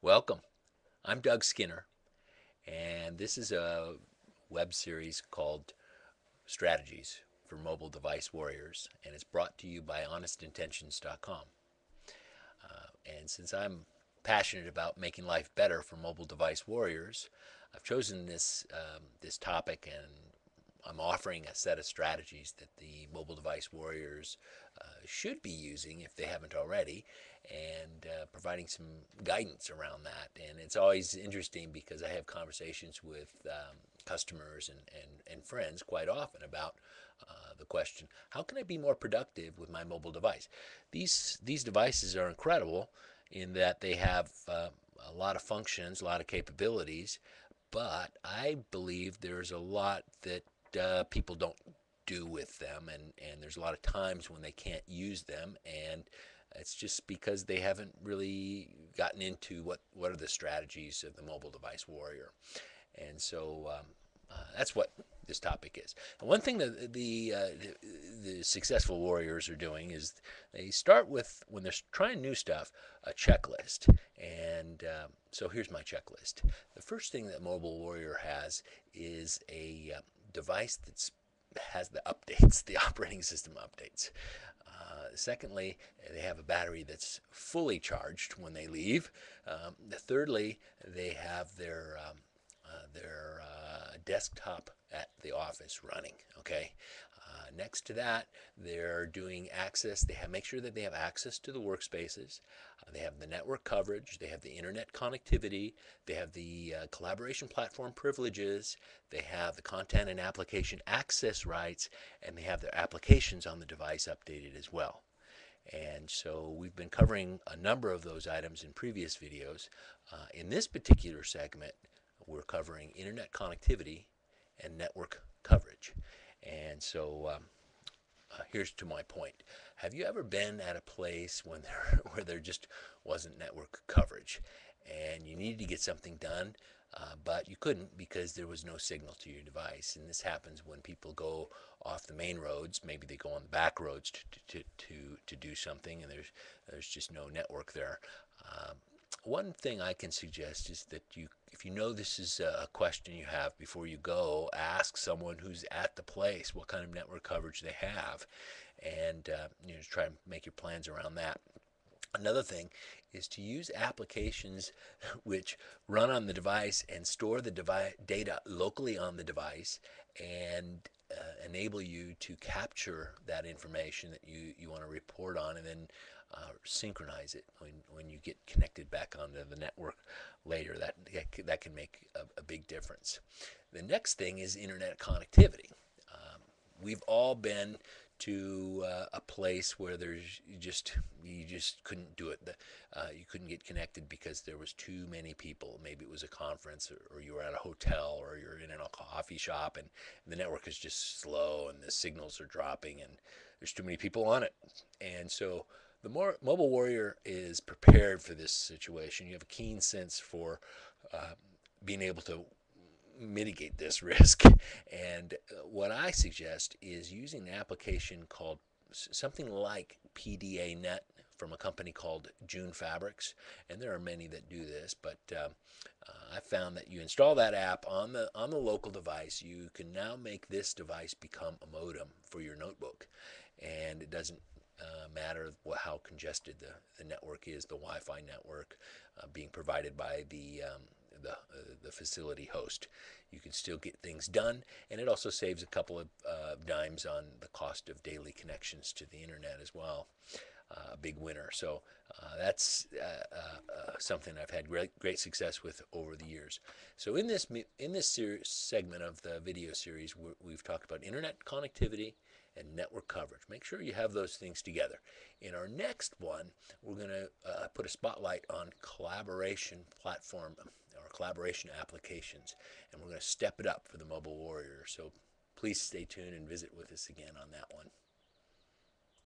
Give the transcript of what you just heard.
Welcome. I'm Doug Skinner, and this is a web series called Strategies for Mobile Device Warriors, and it's brought to you by HonestIntentions.com. And since I'm passionate about making life better for mobile device warriors, I've chosen this topic, and I'm offering a set of strategies that the mobile device warriors should be using if they haven't already, and providing some guidance around that. And it's always interesting because I have conversations with customers and friends quite often about the question, how can I be more productive with my mobile device? These devices are incredible in that they have a lot of functions, a lot of capabilities, but I believe there's a lot that people don't do with them, and there's a lot of times when they can't use them, and it's just because they haven't really gotten into what are the strategies of the mobile device warrior. And so that's what this topic is. And one thing that the successful warriors are doing is they start with, when they're trying new stuff, a checklist. And so here's my checklist. The first thing that Mobile Warrior has is a device that has the updates, the operating system updates. Secondly, they have a battery that's fully charged when they leave. Thirdly, they have their desktop at the office running. Okay. Next to that, they're doing access. They make sure that they have access to the workspaces. They have the network coverage. They have the internet connectivity. They have the collaboration platform privileges. They have the content and application access rights, and they have their applications on the device updated as well. And so we've been covering a number of those items in previous videos. In this particular segment, we're covering internet connectivity and network coverage. And so here's to my point. Have you ever been at a place where there just wasn't network coverage and you needed to get something done, but you couldn't because there was no signal to your device? And this happens when people go off the main roads. Maybe they go on the back roads to do something, and there's just no network there. One thing I can suggest is that if you know this is a question you have, before you go, ask someone who's at the place what kind of network coverage they have, and try and make your plans around that. Another thing is to use applications which run on the device and store the data locally on the device, and enable you to capture that information that you want to report on, and then synchronize it when you get connected back onto the network later. That can make a big difference. The next thing is internet connectivity. We've all been to a place where you just couldn't do it. You couldn't get connected because there was too many people. Maybe it was a conference, or you were at a hotel, or you're in a coffee shop, and the network is just slow and the signals are dropping and there's too many people on it. And so the Mobile Warrior is prepared for this situation. You have a keen sense for being able to mitigate this risk. And what I suggest is using an application called something like PDA Net from a company called June Fabrics, and there are many that do this. But I found that you install that app on the local device, you can now make this device become a modem for your notebook, and it doesn't matter how congested the network is, the Wi-Fi network being provided by the facility host. You can still get things done, and it also saves a couple of dimes on the cost of daily connections to the internet as well. A big winner. So that's something I've had great success with over the years. So in this segment of the video series, we've talked about internet connectivity and network coverage. Make sure you have those things together. In our next one, we're going to put a spotlight on collaboration platform or collaboration applications, and we're going to step it up for the Mobile Warrior. So please stay tuned and visit with us again on that one.